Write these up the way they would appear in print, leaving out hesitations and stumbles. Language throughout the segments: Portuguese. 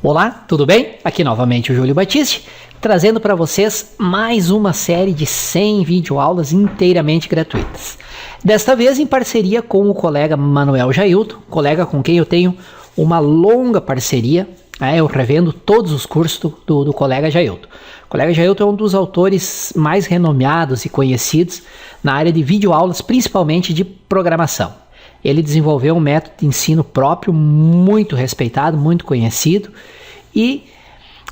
Olá, tudo bem? Aqui novamente o Júlio Batiste, trazendo para vocês mais uma série de 100 videoaulas inteiramente gratuitas. Desta vez em parceria com o colega Manuel Jailton, colega com quem eu tenho uma longa parceria. Eu revendo todos os cursos do colega Jailton. O colega Jailton é um dos autores mais renomeados e conhecidos na área de videoaulas, principalmente de programação. Ele desenvolveu um método de ensino próprio muito respeitado, muito conhecido, e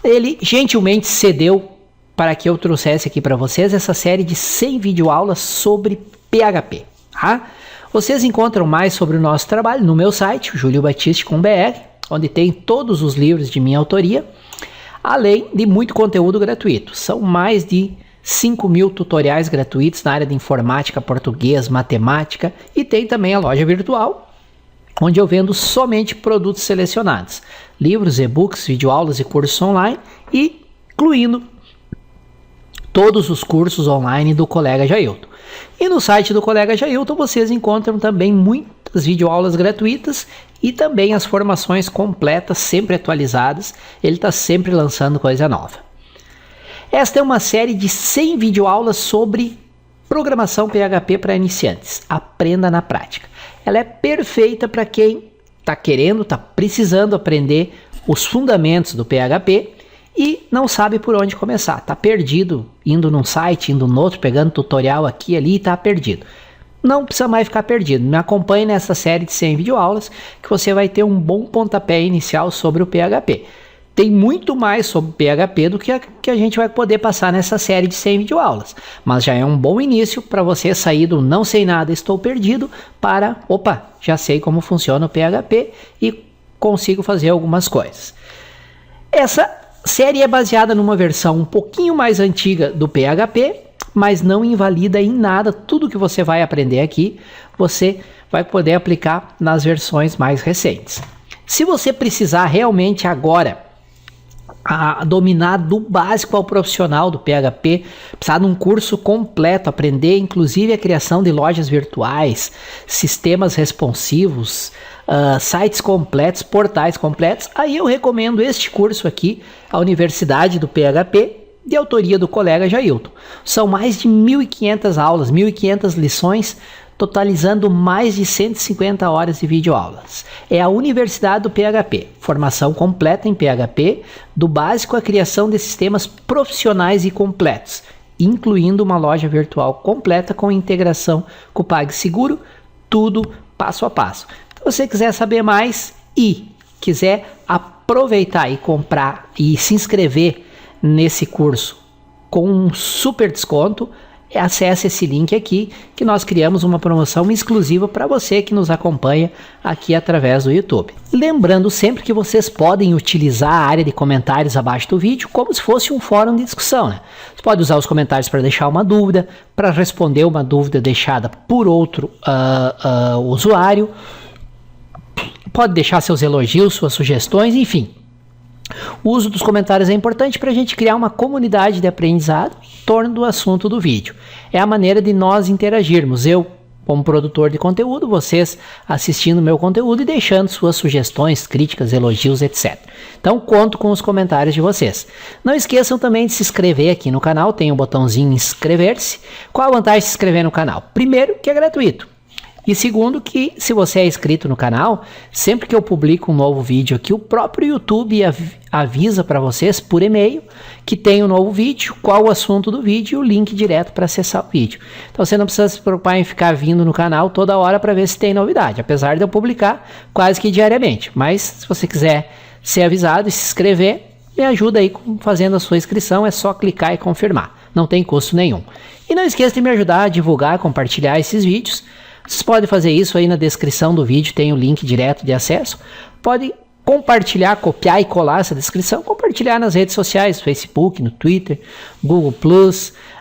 ele gentilmente cedeu para que eu trouxesse aqui para vocês essa série de 100 videoaulas sobre PHP. Tá? Vocês encontram mais sobre o nosso trabalho no meu site, juliobatiste.com.br, onde tem todos os livros de minha autoria, além de muito conteúdo gratuito. São mais de 5.000 tutoriais gratuitos na área de informática, português, matemática, e tem também a loja virtual, onde eu vendo somente produtos selecionados, livros, e-books, videoaulas e cursos online, e incluindo todos os cursos online do colega Jailton. E no site do colega Jailton vocês encontram também muitas videoaulas gratuitas e também as formações completas, sempre atualizadas. Ele está sempre lançando coisa nova. Esta é uma série de 100 videoaulas sobre programação PHP para iniciantes. Aprenda na prática. Ela é perfeita para quem está precisando aprender os fundamentos do PHP e não sabe por onde começar. Está perdido, indo num site, indo no outro, pegando tutorial aqui e ali e está perdido. Não precisa mais ficar perdido. Me acompanhe nessa série de 100 videoaulas que você vai ter um bom pontapé inicial sobre o PHP. Tem muito mais sobre PHP do que a gente vai poder passar nessa série de 100 videoaulas. Mas já é um bom início para você sair do não sei nada, estou perdido, para, já sei como funciona o PHP e consigo fazer algumas coisas. Essa série é baseada numa versão um pouquinho mais antiga do PHP, mas não invalida em nada tudo que você vai aprender aqui. Você vai poder aplicar nas versões mais recentes. Se você precisar realmente agora dominar do básico ao profissional do PHP, precisar de um curso completo, aprender inclusive a criação de lojas virtuais, sistemas responsivos, sites completos, portais completos, aí eu recomendo este curso aqui, a Universidade do PHP, de autoria do colega Jailton. São mais de 1.500 aulas, 1.500 lições, totalizando mais de 150 horas de videoaulas. É a Universidade do PHP, formação completa em PHP, do básico à criação de sistemas profissionais e completos, incluindo uma loja virtual completa com integração com o PagSeguro, tudo passo a passo. Se você quiser saber mais e quiser aproveitar e comprar e se inscrever nesse curso com um super desconto, acesse esse link aqui que nós criamos uma promoção exclusiva para você que nos acompanha aqui através do YouTube. Lembrando sempre que vocês podem utilizar a área de comentários abaixo do vídeo como se fosse um fórum de discussão, né? Você pode usar os comentários para deixar uma dúvida, para responder uma dúvida deixada por outro usuário, pode deixar seus elogios, suas sugestões, enfim. O uso dos comentários é importante para a gente criar uma comunidade de aprendizado em torno do assunto do vídeo. É a maneira de nós interagirmos, eu como produtor de conteúdo, vocês assistindo meu conteúdo e deixando suas sugestões, críticas, elogios, etc. Então conto com os comentários de vocês. Não esqueçam também de se inscrever aqui no canal, tem um botãozinho inscrever-se. Qual a vantagem de se inscrever no canal? Primeiro, que é gratuito. E segundo, que se você é inscrito no canal, sempre que eu publico um novo vídeo aqui, o próprio YouTube avisa para vocês por e-mail que tem um novo vídeo, qual o assunto do vídeo e o link direto para acessar o vídeo. Então você não precisa se preocupar em ficar vindo no canal toda hora para ver se tem novidade, apesar de eu publicar quase que diariamente. Mas se você quiser ser avisado e se inscrever, me ajuda aí fazendo a sua inscrição, é só clicar e confirmar, não tem custo nenhum. E não esqueça de me ajudar a divulgar, compartilhar esses vídeos. Vocês podem fazer isso aí na descrição do vídeo, tem o link direto de acesso. Pode compartilhar, copiar e colar essa descrição, compartilhar nas redes sociais, Facebook, no Twitter, Google+,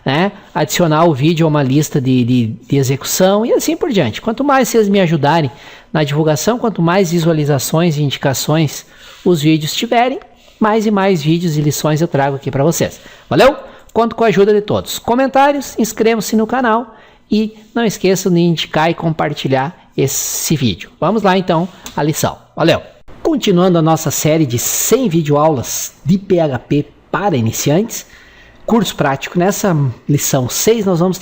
né? Adicionar o vídeo a uma lista de execução e assim por diante. Quanto mais vocês me ajudarem na divulgação, quanto mais visualizações e indicações os vídeos tiverem, mais e mais vídeos e lições eu trago aqui para vocês. Valeu? Conto com a ajuda de todos. Comentários, inscrevam-se no canal. E não esqueçam de indicar e compartilhar esse vídeo. Vamos lá então à lição. Valeu! Continuando a nossa série de 100 videoaulas de PHP para iniciantes, curso prático. Nessa lição 6 nós vamos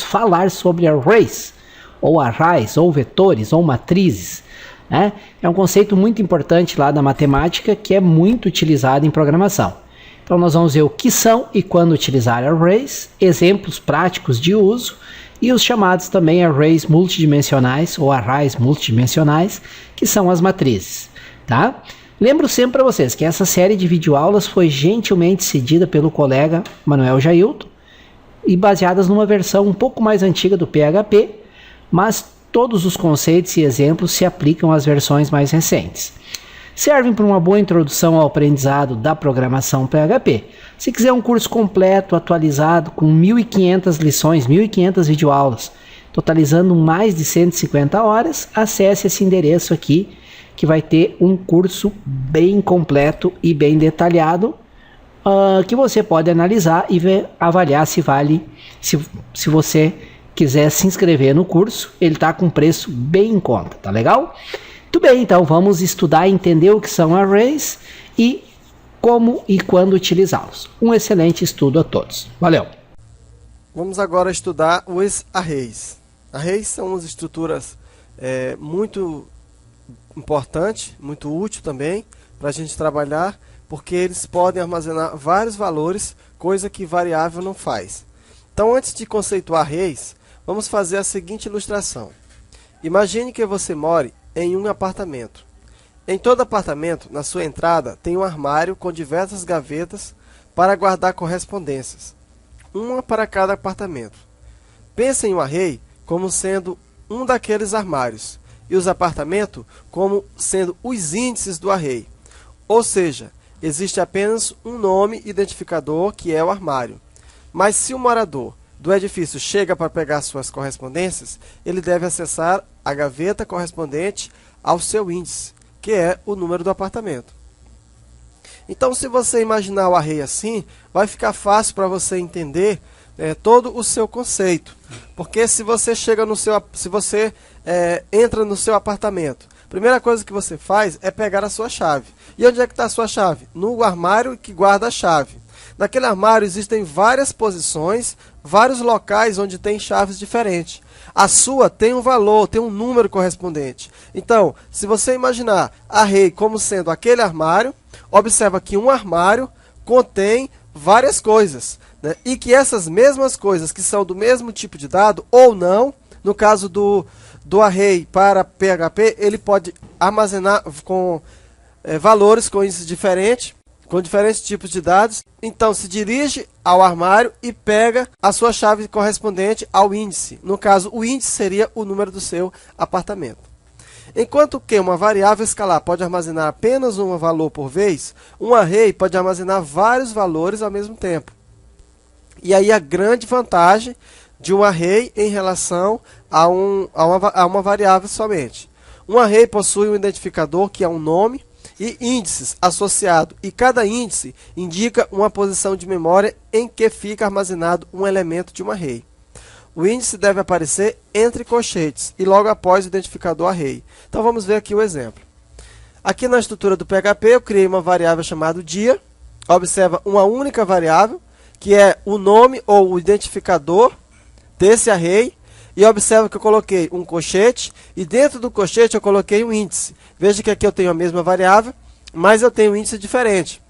falar sobre arrays, ou arrays, ou vetores, ou matrizes. Né? É um conceito muito importante lá da matemática que é muito utilizado em programação. Então nós vamos ver o que são e quando utilizar arrays, exemplos práticos de uso e os chamados também arrays multidimensionais ou arrays multidimensionais, que são as matrizes. Tá? Lembro sempre para vocês que essa série de videoaulas foi gentilmente cedida pelo colega Manuel Jailton e baseadas numa versão um pouco mais antiga do PHP, mas todos os conceitos e exemplos se aplicam às versões mais recentes. Servem para uma boa introdução ao aprendizado da programação PHP. Se quiser um curso completo, atualizado, com 1.500 lições, 1.500 videoaulas, totalizando mais de 150 horas, acesse esse endereço aqui, que vai ter um curso bem completo e bem detalhado, que você pode analisar e avaliar se vale, se você quiser se inscrever no curso, ele está com preço bem em conta, tá legal? Muito bem, então vamos estudar e entender o que são arrays e como e quando utilizá-los. Um excelente estudo a todos. Valeu! Vamos agora estudar os arrays. Arrays são umas estruturas muito importantes, muito útil também para a gente trabalhar, porque eles podem armazenar vários valores, coisa que variável não faz. Então, antes de conceituar arrays, vamos fazer a seguinte ilustração. Imagine que você more em um apartamento. Em todo apartamento, na sua entrada, tem um armário com diversas gavetas para guardar correspondências, uma para cada apartamento. Pense em um array como sendo um daqueles armários e os apartamentos como sendo os índices do array. Ou seja, existe apenas um nome identificador que é o armário. Mas se o morador do edifício chega para pegar suas correspondências, ele deve acessar a gaveta correspondente ao seu índice, que é o número do apartamento. Então, se você imaginar o array assim, vai ficar fácil para você entender todo o seu conceito. Porque se você entra no seu apartamento, a primeira coisa que você faz é pegar a sua chave. E onde é que está a sua chave? No armário que guarda a chave. Naquele armário existem várias posições, vários locais onde tem chaves diferentes. A sua tem um valor, tem um número correspondente. Então, se você imaginar array como sendo aquele armário, observa que um armário contém várias coisas, né? E que essas mesmas coisas que são do mesmo tipo de dado ou não, no caso do array para PHP, ele pode armazenar com valores com índices diferentes, com diferentes tipos de dados. Então, se dirige ao armário e pega a sua chave correspondente ao índice. No caso, o índice seria o número do seu apartamento. Enquanto que uma variável escalar pode armazenar apenas um valor por vez, um array pode armazenar vários valores ao mesmo tempo. E aí a grande vantagem de um array em relação a uma variável somente. Um array possui um identificador que é um nome, e índices associados, e cada índice indica uma posição de memória em que fica armazenado um elemento de um array. O índice deve aparecer entre colchetes e logo após o identificador array. Então vamos ver aqui o exemplo. Aqui na estrutura do PHP eu criei uma variável chamada dia. Observa uma única variável, que é o nome ou o identificador desse array. E observa que eu coloquei um colchete e dentro do colchete eu coloquei um índice. Veja que aqui eu tenho a mesma variável, mas eu tenho um índice diferente.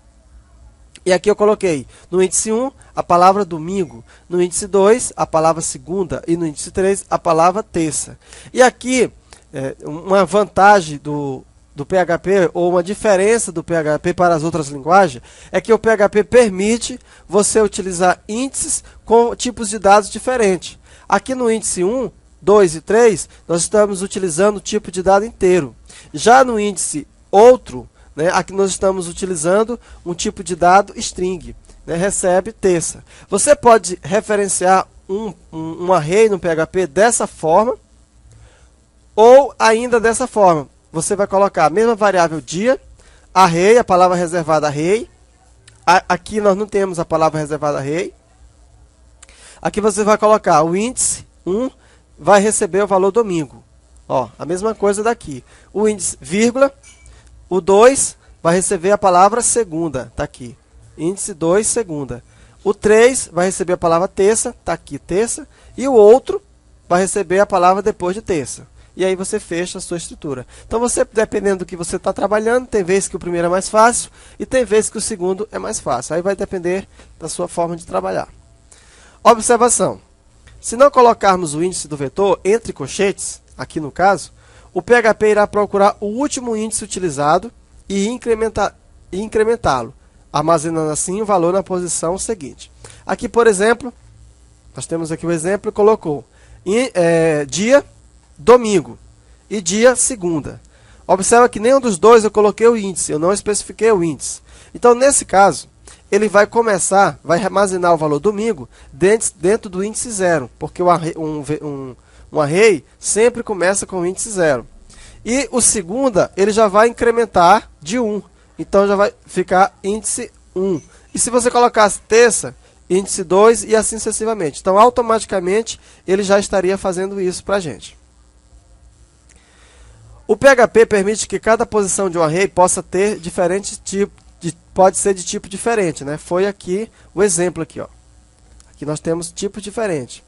E aqui eu coloquei no índice 1 a palavra domingo, no índice 2 a palavra segunda e no índice 3 a palavra terça. E aqui uma vantagem do PHP ou uma diferença do PHP para as outras linguagens é que o PHP permite você utilizar índices com tipos de dados diferentes. Aqui no índice 1, 2 e 3, nós estamos utilizando o tipo de dado inteiro. Já no índice outro, né, aqui nós estamos utilizando um tipo de dado string, né, recebe terça. Você pode referenciar um array no PHP dessa forma, ou ainda dessa forma. Você vai colocar a mesma variável dia, array, a palavra reservada array. Aqui nós não temos a palavra reservada array. Aqui você vai colocar o índice 1, vai receber o valor domingo. Ó, a mesma coisa daqui. O índice, vírgula, o 2 vai receber a palavra segunda, tá aqui. Índice 2, segunda. O 3 vai receber a palavra terça, tá aqui, terça. E o outro vai receber a palavra depois de terça. E aí você fecha a sua estrutura. Então você, dependendo do que você está trabalhando, tem vezes que o primeiro é mais fácil e tem vezes que o segundo é mais fácil. Aí vai depender da sua forma de trabalhar. Observação. Se não colocarmos o índice do vetor entre colchetes, aqui no caso, o PHP irá procurar o último índice utilizado e incrementá-lo, armazenando assim o valor na posição seguinte. Aqui, por exemplo, nós temos aqui o exemplo, colocou dia domingo e dia segunda. Observa que nenhum dos dois eu coloquei o índice, eu não especifiquei o índice. Então, nesse caso, ele vai começar, vai armazenar o valor domingo dentro do índice 0, porque um array sempre começa com o índice 0. E o segunda, ele já vai incrementar de 1. Então, já vai ficar índice 1. E se você colocasse terça, índice 2 e assim sucessivamente. Então, automaticamente, ele já estaria fazendo isso para a gente. O PHP permite que cada posição de um array possa ter diferentes tipos, pode ser de tipo diferente, né? Foi aqui o exemplo aqui, ó. Aqui nós temos tipos diferentes.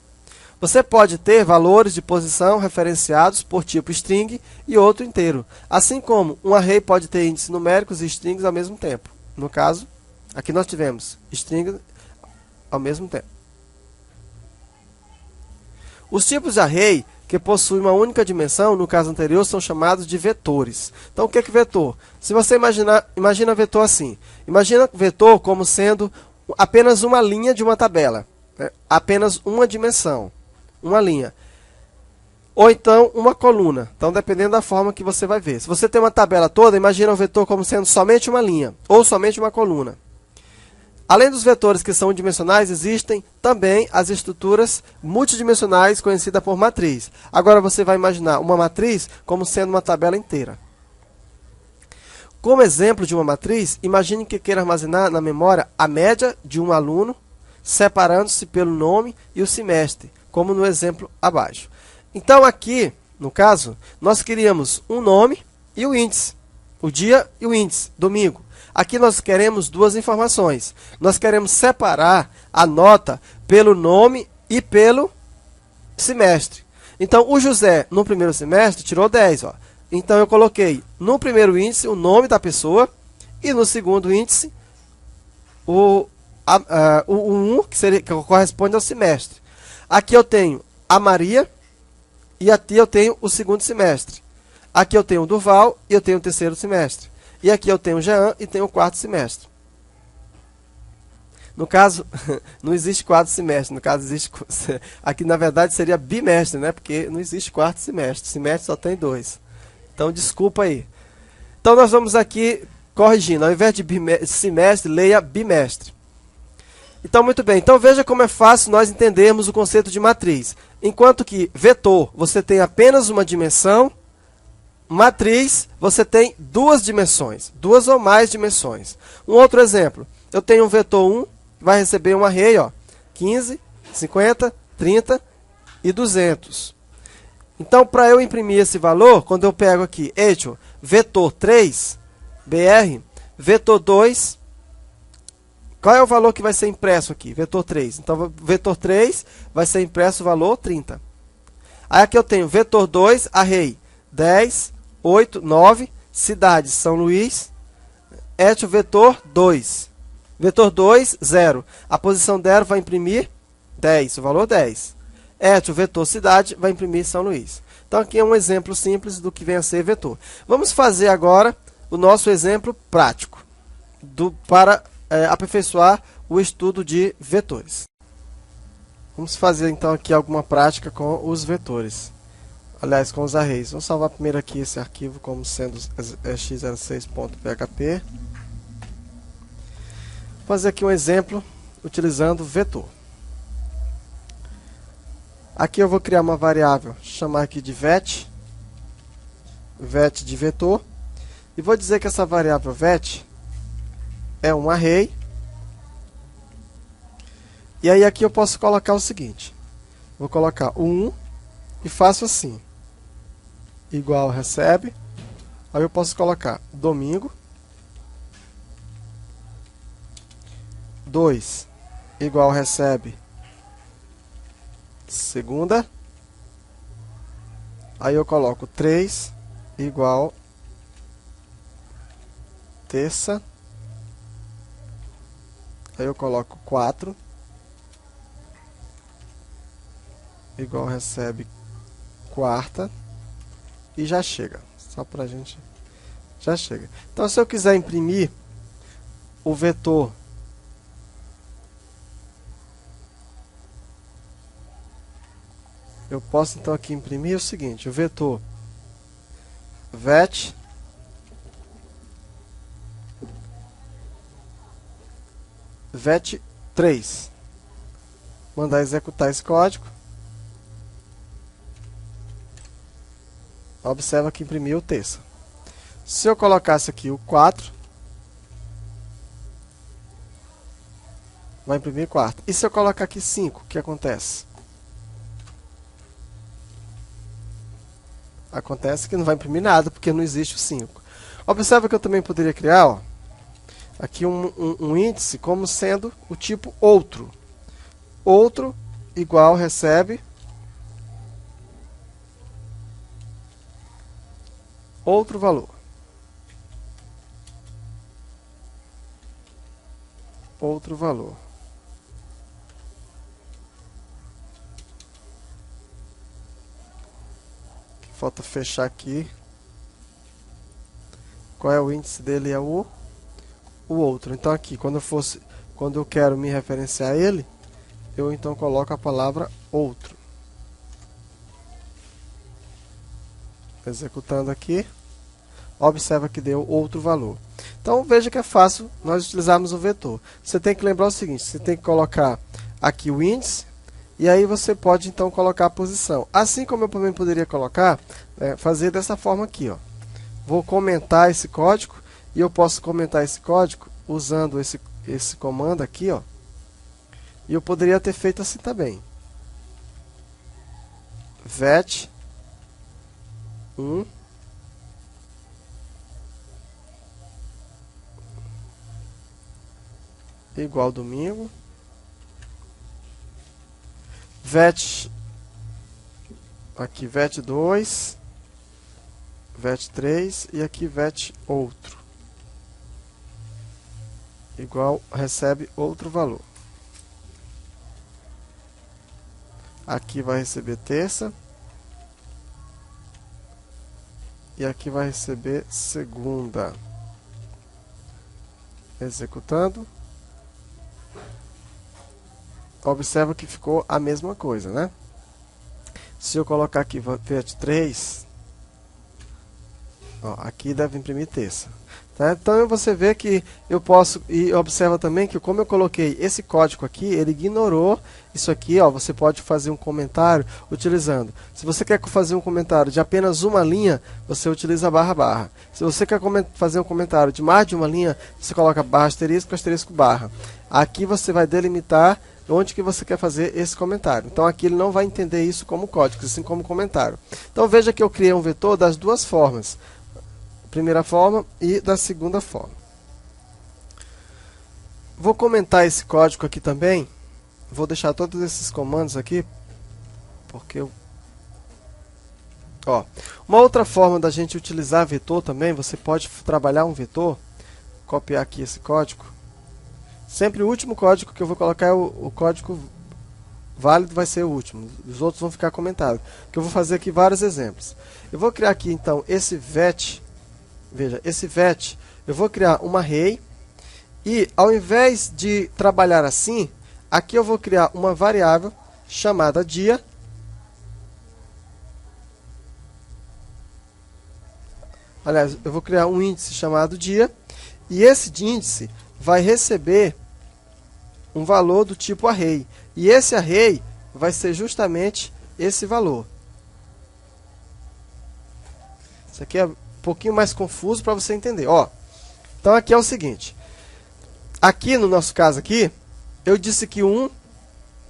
Você pode ter valores de posição referenciados por tipo string e outro inteiro. Assim como um array pode ter índices numéricos e strings ao mesmo tempo. No caso, aqui nós tivemos string ao mesmo tempo. Os tipos de array que possuem uma única dimensão, no caso anterior, são chamados de vetores. Então, o que é vetor? Se você imagina vetor assim. Imagina vetor como sendo apenas uma linha de uma tabela. Né? Apenas uma dimensão. Uma linha. Ou então, uma coluna. Então, dependendo da forma que você vai ver. Se você tem uma tabela toda, imagina o vetor como sendo somente uma linha. Ou somente uma coluna. Além dos vetores que são unidimensionais, existem também as estruturas multidimensionais conhecidas por matriz. Agora você vai imaginar uma matriz como sendo uma tabela inteira. Como exemplo de uma matriz, imagine que queira armazenar na memória a média de um aluno, separando-se pelo nome e o semestre, como no exemplo abaixo. Então aqui, no caso, nós queríamos um nome e o índice, o dia e o índice, domingo. Aqui nós queremos duas informações. Nós queremos separar a nota pelo nome e pelo semestre. Então, o José, no primeiro semestre, tirou 10. Ó. Então, eu coloquei no primeiro índice o nome da pessoa e no segundo índice o 1, que corresponde ao semestre. Aqui eu tenho a Maria e aqui eu tenho o segundo semestre. Aqui eu tenho o Durval e eu tenho o terceiro semestre. E aqui eu tenho o Jean e tenho o quarto semestre. No caso, não existe quarto semestre. No caso, existe... Aqui, na verdade, seria bimestre, né? Porque não existe quarto semestre. Semestre só tem 2. Então, desculpa aí. Então, nós vamos aqui corrigindo. Ao invés de semestre, leia bimestre. Então, muito bem. Então, veja como é fácil nós entendermos o conceito de matriz. Enquanto que vetor, você tem apenas uma dimensão. Matriz, você tem duas dimensões, duas ou mais dimensões. Um outro exemplo, eu tenho um vetor 1, que vai receber um array, ó, 15, 50, 30 e 200. Então, para eu imprimir esse valor, quando eu pego aqui, vetor 3, BR, vetor 2, qual é o valor que vai ser impresso aqui? Vetor 3. Então, vetor 3 vai ser impresso o valor 30. Aí aqui eu tenho vetor 2, array 10, 8, 9, cidade São Luís, vetor 2. Vetor 2, 0. A posição 0 vai imprimir 10, o valor 10. Vetor cidade vai imprimir São Luís. Então aqui é um exemplo simples do que vem a ser vetor. Vamos fazer agora o nosso exemplo prático para aperfeiçoar o estudo de vetores. Vamos fazer então aqui alguma prática com os vetores. Aliás, com os arrays. Vamos salvar primeiro aqui esse arquivo como sendo x06.php. Vou fazer aqui um exemplo utilizando vetor. Aqui eu vou criar uma variável, chamar aqui de vet de vetor. E vou dizer que essa variável vet é um array. E aí aqui eu posso colocar o seguinte. Vou colocar o 1 e faço assim. igual recebe. Aí eu posso colocar domingo. 2 igual recebe segunda. Aí eu coloco 3 igual terça. Aí eu coloco 4 igual recebe quarta. E já chega. Só pra gente... Já chega. Então, se eu quiser imprimir o vetor eu posso então aqui imprimir o seguinte, o vetor vet vet3. Mandar executar esse código. Observa que imprimiu o terça. Se eu colocasse aqui o 4, vai imprimir quarta. E se eu colocar aqui 5, o que acontece? Acontece que não vai imprimir nada, porque não existe o 5. Observa que eu também poderia criar, ó, aqui um índice como sendo o tipo outro. Outro igual recebe outro valor. Outro valor. Falta fechar aqui. Qual é o índice dele? É o outro. Então aqui, quando eu quero me referenciar a ele, eu então coloco a palavra outro. Executando aqui. Observa que deu outro valor. Então veja que é fácil nós utilizarmos o vetor. Você tem que lembrar o seguinte, você tem que colocar aqui o índice, e aí você pode então colocar a posição. Assim como eu também poderia colocar, fazer dessa forma aqui, ó. Vou comentar esse código, e eu posso comentar esse código usando esse comando aqui, ó. E eu poderia ter feito assim também. Vet 1 igual domingo. Vet aqui vet 2, vet 3 e aqui vet outro igual recebe outro valor. Aqui vai receber terça e aqui vai receber segunda. Executando. Observa que ficou a mesma coisa, né? Se eu colocar aqui vet 3, ó, aqui deve imprimir terça. Tá? Então você vê que eu posso, e observa também que como eu coloquei esse código aqui, ele ignorou isso aqui, ó, você pode fazer um comentário utilizando. Se você quer fazer um comentário de apenas uma linha, você utiliza barra barra. Se você quer fazer um comentário de mais de uma linha, você coloca barra asterisco, asterisco barra. Aqui você vai delimitar onde que você quer fazer esse comentário. Então aqui ele não vai entender isso como código, assim como comentário. Então veja que eu criei um vetor das duas formas. Primeira forma e da segunda forma. Vou comentar esse código aqui também. Vou deixar todos esses comandos aqui, porque eu... Ó, uma outra forma da gente utilizar vetor também, você pode trabalhar um vetor, copiar aqui esse código. Sempre o último código que eu vou colocar é o código válido, vai ser o último. Os outros vão ficar comentados. Que eu vou fazer aqui vários exemplos. Eu vou criar aqui então esse vet. Veja, esse vet, eu vou criar uma array. E ao invés de trabalhar assim, aqui eu vou criar uma variável chamada dia. Aliás, eu vou criar um índice chamado dia. E esse índice vai receber um valor do tipo array. E esse array vai ser justamente esse valor. Isso aqui é um pouquinho mais confuso para você entender. Ó, então aqui é o seguinte. Aqui no nosso caso aqui, eu disse que 1,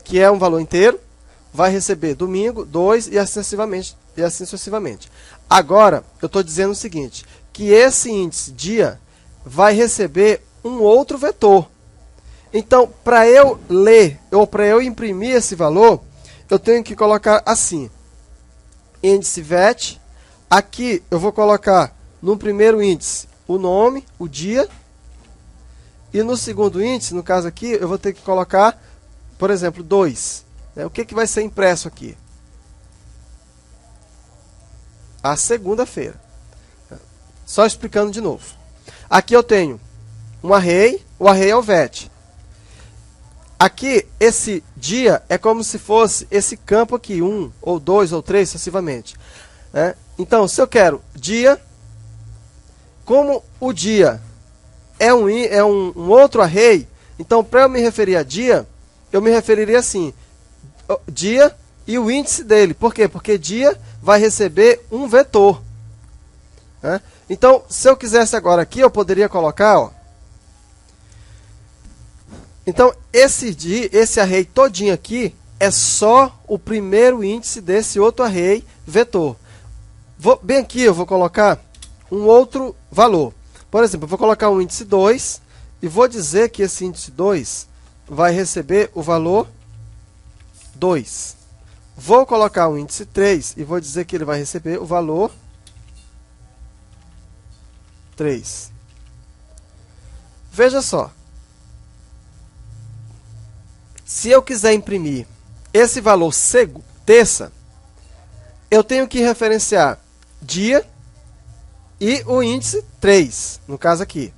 que é um valor inteiro, vai receber domingo, 2 e assim sucessivamente e assim sucessivamente. Agora, eu estou dizendo o seguinte, que esse índice dia vai receber um outro vetor. Então, para eu ler, ou para eu imprimir esse valor, eu tenho que colocar assim, índice VET, aqui eu vou colocar no primeiro índice o nome, o dia, e no segundo índice, no caso aqui, eu vou ter que colocar, por exemplo, 2. O que vai ser impresso aqui? A segunda-feira. Só explicando de novo. Aqui eu tenho um array, o array é o VET. Aqui, esse dia é como se fosse esse campo aqui, 1, ou 2, ou 3, sucessivamente. Então, se eu quero dia, como o dia é um outro array, então, para eu me referir a dia, eu me referiria assim, dia e o índice dele. Por quê? Porque dia vai receber um vetor. Então, se eu quisesse agora aqui, eu poderia colocar, ó, então, esse array todinho aqui é só o primeiro índice desse outro array vetor. Bem aqui eu vou colocar um outro valor. Por exemplo, eu vou colocar um índice 2 e vou dizer que esse índice 2 vai receber o valor 2. Vou colocar um índice 3 e vou dizer que ele vai receber o valor 3. Veja só. Se eu quiser imprimir esse valor terça, eu tenho que referenciar dia e o índice 3, no caso aqui.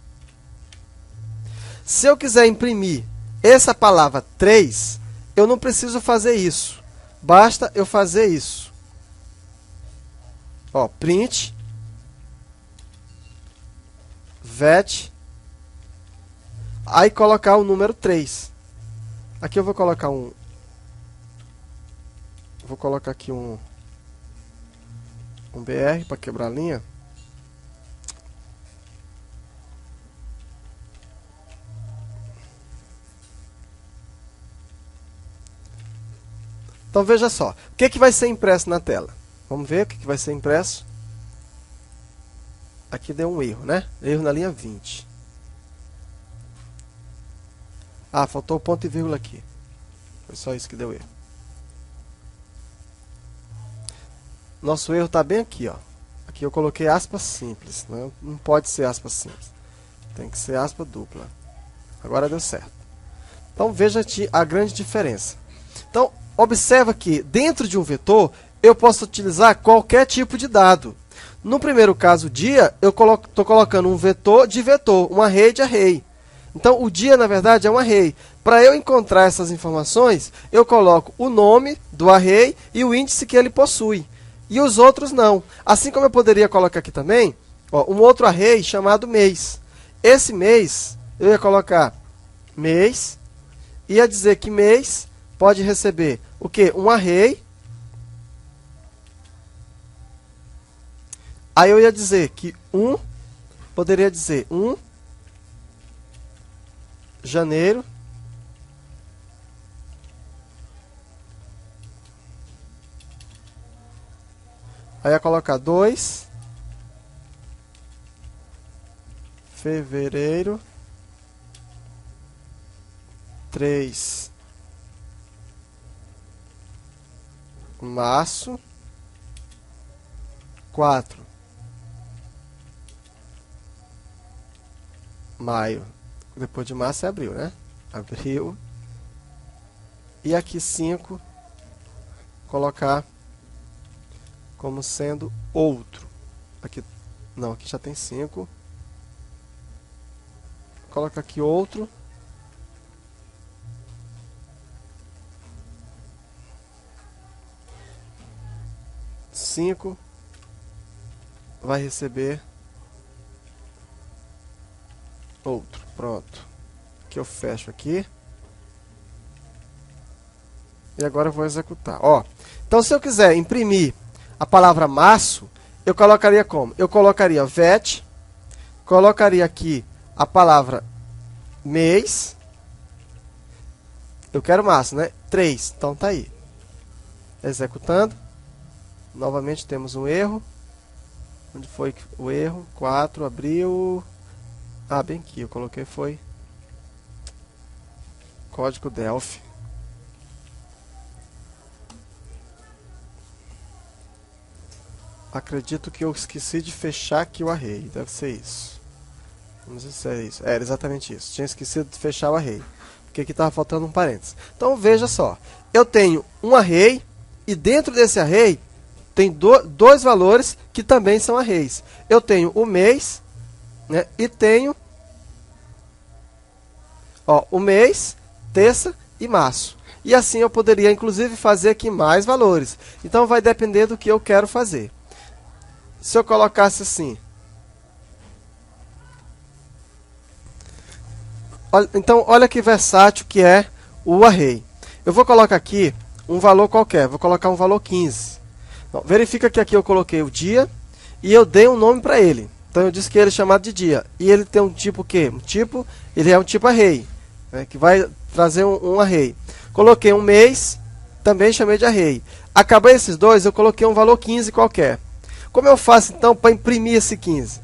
Se eu quiser imprimir essa palavra 3, eu não preciso fazer isso. Basta eu fazer isso. Ó, print, vet, aí colocar o número 3. Aqui eu vou colocar aqui um BR para quebrar a linha. Então veja só, o que vai ser impresso na tela? Vamos ver o que vai ser impresso. Aqui deu um erro, né? Erro na linha 20. Ah, faltou o ponto e vírgula aqui. Foi só isso que deu erro. Nosso erro está bem aqui, ó. Aqui eu coloquei aspas simples. Não pode ser aspas simples. Tem que ser aspa dupla. Agora deu certo. Então veja aqui a grande diferença. Então, observa que dentro de um vetor, eu posso utilizar qualquer tipo de dado. No primeiro caso, dia, eu estou colocando um vetor de vetor, um array de array. Então, o dia, na verdade, é um array. Para eu encontrar essas informações, eu coloco o nome do array e o índice que ele possui. E os outros não. Assim como eu poderia colocar aqui também, ó, um outro array chamado mês. Esse mês, eu ia colocar mês, ia dizer que mês pode receber o quê? Um array. Aí eu ia dizer que poderia dizer janeiro, aí ia colocar 2, fevereiro, 3, março, 4, maio. Depois de março é abril, né? Abril. E aqui 5, colocar como sendo outro. Aqui, não, aqui já tem 5. Coloca aqui outro. Cinco vai receber outro. Pronto. Aqui eu fecho aqui. E agora eu vou executar. Ó, então, se eu quiser imprimir a palavra março, eu colocaria como? Eu colocaria vet, colocaria aqui a palavra mês. Eu quero março, né? 3. Então, tá aí. Executando. Novamente temos um erro. Onde foi o erro? 4, abriu... Ah, bem aqui, eu coloquei foi... Código Delphi. Acredito que eu esqueci de fechar aqui o array. Deve ser isso. Vamos ver se é isso. Era exatamente isso. Tinha esquecido de fechar o array. Porque aqui estava faltando um parênteses. Então veja só. Eu tenho um array. E dentro desse array tem dois valores que também são arrays. Eu tenho o mês, né, e tenho o mês, terça e março. E assim eu poderia inclusive fazer aqui mais valores. Então vai depender do que eu quero fazer. Se eu colocasse assim... Então, olha que versátil que é o array. Eu vou colocar aqui um valor qualquer. Vou colocar um valor 15. Então, verifica que aqui eu coloquei o dia e eu dei um nome para ele. Então, eu disse que ele é chamado de dia. E ele tem um tipo o quê? Ele é um tipo array, né, que vai trazer um array. Coloquei um mês, também chamei de array. Acabei esses dois, eu coloquei um valor 15 qualquer. Como eu faço, então, para imprimir esse 15?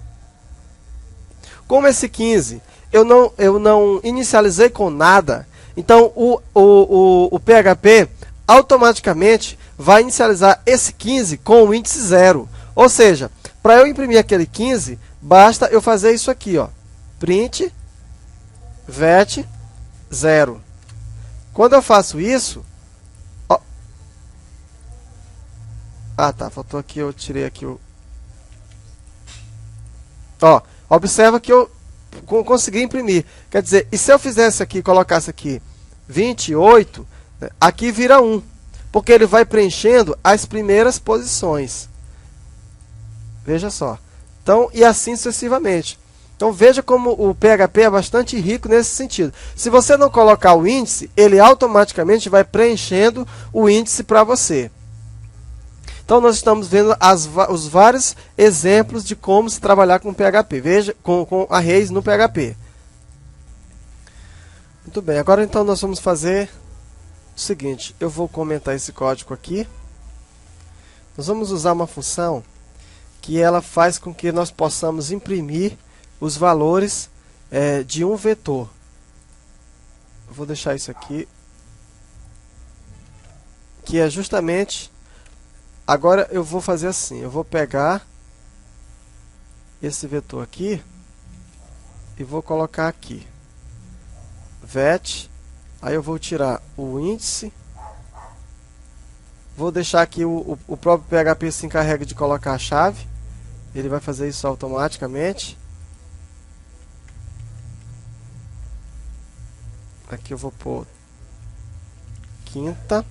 Como esse 15... Eu não inicializei com nada, então o PHP automaticamente vai inicializar esse 15 com o índice 0. Ou seja, para eu imprimir aquele 15, basta eu fazer isso aqui, ó, print vet 0. Quando eu faço isso, faltou aqui, eu tirei aqui o... Observa que eu consegui imprimir. Quer dizer, e se eu fizesse aqui, colocasse aqui 28, aqui vira 1, porque ele vai preenchendo as primeiras posições. Veja só. Então, e assim sucessivamente. Então, veja como o PHP é bastante rico nesse sentido. Se você não colocar o índice, ele automaticamente vai preenchendo o índice para você. Então, nós estamos vendo os vários exemplos de como se trabalhar com PHP. Veja, com arrays no PHP. Muito bem, agora então nós vamos fazer o seguinte. Eu vou comentar esse código aqui. Nós vamos usar uma função que ela faz com que nós possamos imprimir os valores de um vetor. Eu vou deixar isso aqui, que é justamente... Agora eu vou fazer assim, eu vou pegar esse vetor aqui e vou colocar aqui. Vet, aí eu vou tirar o índice, vou deixar aqui o próprio PHP se encarrega de colocar a chave, ele vai fazer isso automaticamente. Aqui eu vou pôr quinta.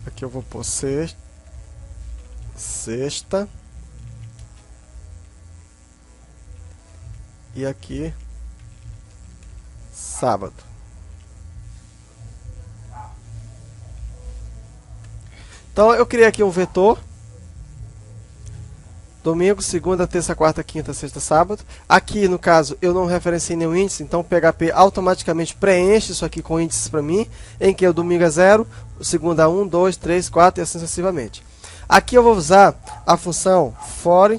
Aqui eu vou pôr sexta. E aqui sábado. Então eu criei aqui um vetor. Domingo, segunda, terça, quarta, quinta, sexta, sábado. Aqui, no caso, eu não referenciei nenhum índice, então o PHP automaticamente preenche isso aqui com índices para mim, em que o domingo é 0, o segunda 1, 2, 3, 4 e assim sucessivamente. Aqui eu vou usar a função for.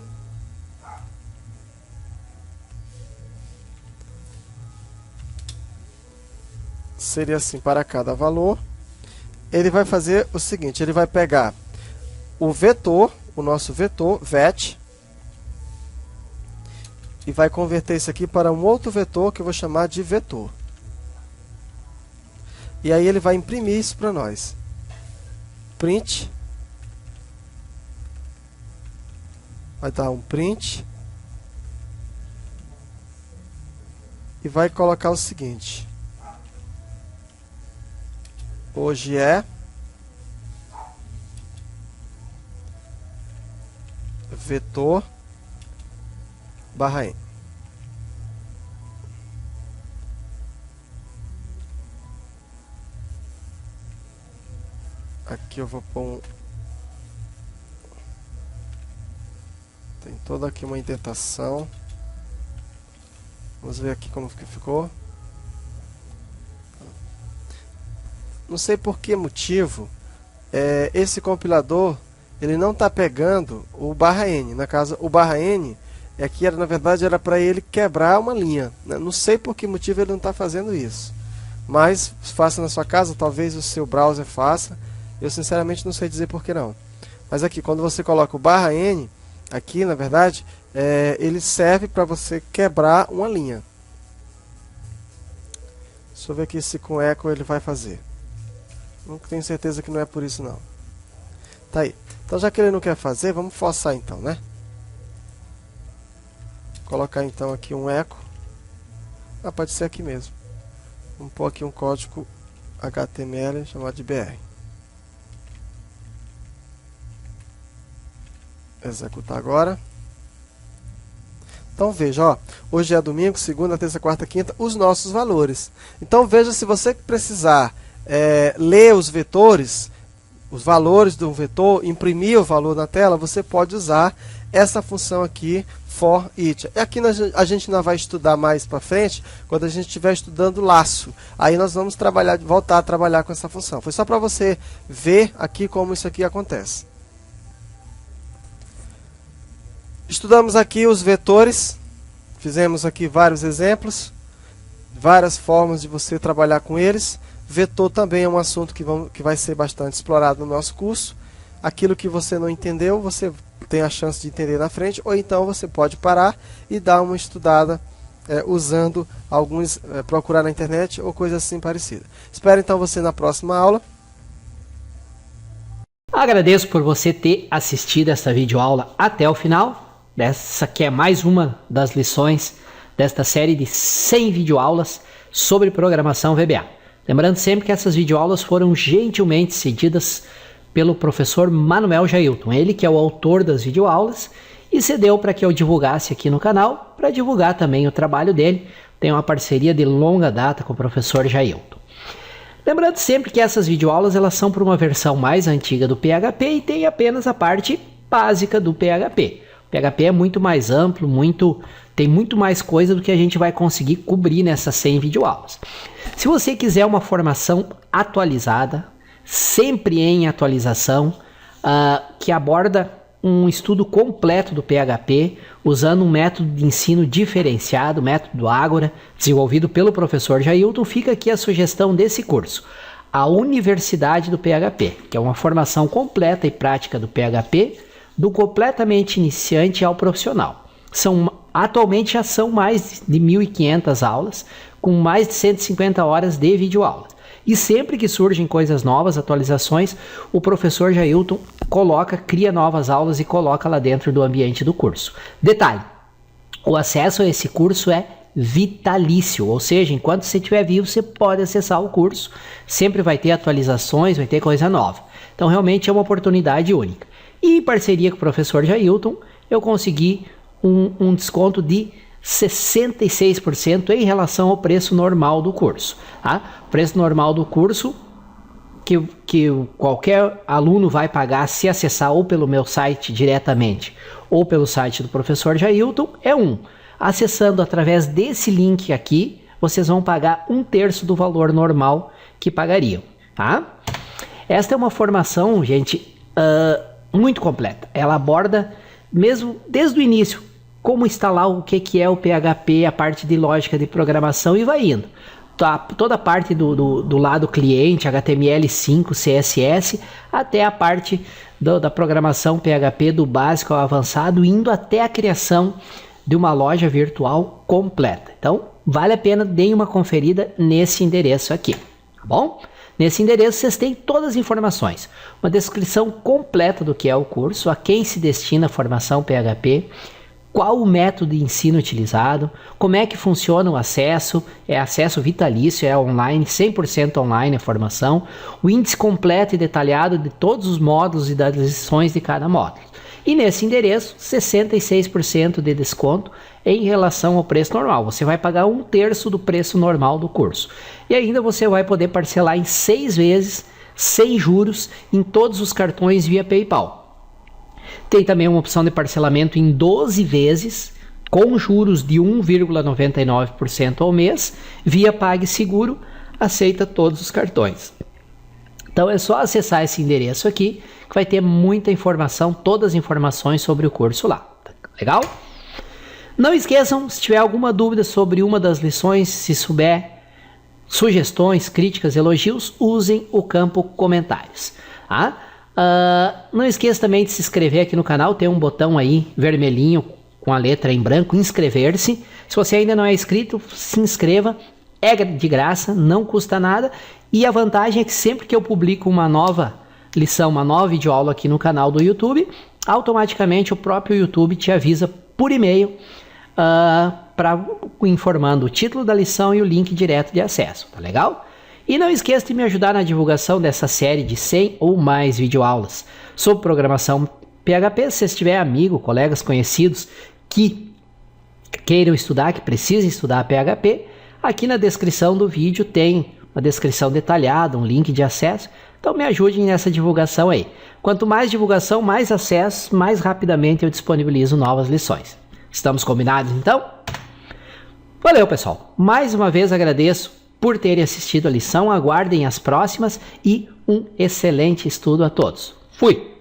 Seria assim, para cada valor. Ele vai fazer o seguinte, ele vai pegar o vetor, o nosso vetor, vet, e vai converter isso aqui para um outro vetor que eu vou chamar de vetor. E aí ele vai imprimir isso para nós. Print. Vai dar um print. E vai colocar o seguinte. Hoje é vetor barra n. Aqui eu vou pôr tem toda aqui uma indentação. Vamos ver aqui como que ficou. não sei por que motivo, esse compilador ele não está pegando o /n. Na casa, o /n aqui na verdade era para ele quebrar uma linha, né? Não sei por que motivo ele não está fazendo isso, mas faça na sua casa, talvez o seu browser faça. Eu sinceramente não sei dizer por que não. Mas aqui, quando você coloca o /n, aqui na verdade, ele serve para você quebrar uma linha. Deixa eu ver aqui se com eco ele vai fazer. Não tenho certeza que não é por isso não. Tá aí. Então já que ele não quer fazer, vamos forçar então, né? Vou colocar então aqui um eco. Pode ser aqui mesmo. Vamos pôr aqui um código HTML chamado de BR. Executar agora. Então veja, ó, hoje é domingo, segunda, terça, quarta, quinta, os nossos valores. Então veja, se você precisar ler os vetores, os valores do vetor, imprimir o valor na tela, você pode usar essa função aqui, for each. E aqui a gente não vai estudar mais para frente, quando a gente estiver estudando laço. Aí nós vamos voltar a trabalhar com essa função. Foi só para você ver aqui como isso aqui acontece. Estudamos aqui os vetores, fizemos aqui vários exemplos, várias formas de você trabalhar com eles. Vetor também é um assunto que vai ser bastante explorado no nosso curso. Aquilo que você não entendeu, você tem a chance de entender na frente, ou então você pode parar e dar uma estudada usando alguns, procurar na internet ou coisa assim parecida. Espero então você na próxima aula. Agradeço por você ter assistido esta videoaula até o final. Essa que é mais uma das lições desta série de 100 videoaulas sobre programação VBA. Lembrando sempre que essas videoaulas foram gentilmente cedidas pelo professor Manuel Jailton, ele que é o autor das videoaulas, e cedeu para que eu divulgasse aqui no canal, para divulgar também o trabalho dele. Tem uma parceria de longa data com o professor Jailton. Lembrando sempre que essas videoaulas elas são para uma versão mais antiga do PHP e tem apenas a parte básica do PHP. O PHP é muito mais amplo, tem muito mais coisa do que a gente vai conseguir cobrir nessas 100 videoaulas. Se você quiser uma formação atualizada, sempre em atualização, que aborda um estudo completo do PHP, usando um método de ensino diferenciado, o método Ágora, desenvolvido pelo professor Jailton, fica aqui a sugestão desse curso, a Universidade do PHP, que é uma formação completa e prática do PHP, do completamente iniciante ao profissional. Atualmente já são mais de 1.500 aulas, com mais de 150 horas de videoaula. E sempre que surgem coisas novas, atualizações, o professor Jailton cria novas aulas e coloca lá dentro do ambiente do curso. Detalhe, o acesso a esse curso é vitalício, ou seja, enquanto você estiver vivo, você pode acessar o curso, sempre vai ter atualizações, vai ter coisa nova. Então realmente é uma oportunidade única. E em parceria com o professor Jailton, eu consegui um desconto de 66% em relação ao preço normal do curso. Tá? O preço normal do curso que qualquer aluno vai pagar se acessar ou pelo meu site diretamente ou pelo site do professor Jailton é acessando através desse link aqui, vocês vão pagar 1/3 do valor normal que pagariam. Tá? Esta é uma formação, gente, muito completa. Ela aborda mesmo desde o início como instalar o que é o PHP, a parte de lógica de programação e vai indo. Toda a parte do lado cliente, HTML5, CSS, até a parte da programação PHP do básico ao avançado, indo até a criação de uma loja virtual completa. Então, vale a pena, deem uma conferida nesse endereço aqui, tá bom? Nesse endereço vocês têm todas as informações, uma descrição completa do que é o curso, a quem se destina a formação PHP, qual o método de ensino utilizado, como é que funciona o acesso, é acesso vitalício, é online, 100% online a formação, o índice completo e detalhado de todos os módulos e das lições de cada módulo. E nesse endereço, 66% de desconto em relação ao preço normal. Você vai pagar 1/3 do preço normal do curso. E ainda você vai poder parcelar em 6 vezes, sem juros, em todos os cartões via PayPal. Tem também uma opção de parcelamento em 12 vezes, com juros de 1,99% ao mês, via PagSeguro, aceita todos os cartões. Então é só acessar esse endereço aqui que vai ter muita informação, todas as informações sobre o curso lá. Legal? Não esqueçam, se tiver alguma dúvida sobre uma das lições, se souber sugestões, críticas, elogios, usem o campo comentários. Tá? Não esqueça também de se inscrever aqui no canal, tem um botão aí vermelhinho com a letra em branco, inscrever-se. Se você ainda não é inscrito, se inscreva, é de graça, não custa nada. E a vantagem é que sempre que eu publico uma nova lição, uma nova videoaula aqui no canal do YouTube, automaticamente o próprio YouTube te avisa por e-mail informando o título da lição e o link direto de acesso, tá legal? E não esqueça de me ajudar na divulgação dessa série de 100 ou mais videoaulas sobre programação PHP. Se você tiver amigo, colegas, conhecidos que queiram estudar, que precisem estudar PHP, aqui na descrição do vídeo tem uma descrição detalhada, um link de acesso. Então me ajudem nessa divulgação aí. Quanto mais divulgação, mais acesso, mais rapidamente eu disponibilizo novas lições. Estamos combinados então? Valeu, pessoal. Mais uma vez agradeço por terem assistido a lição. Aguardem as próximas e um excelente estudo a todos. Fui!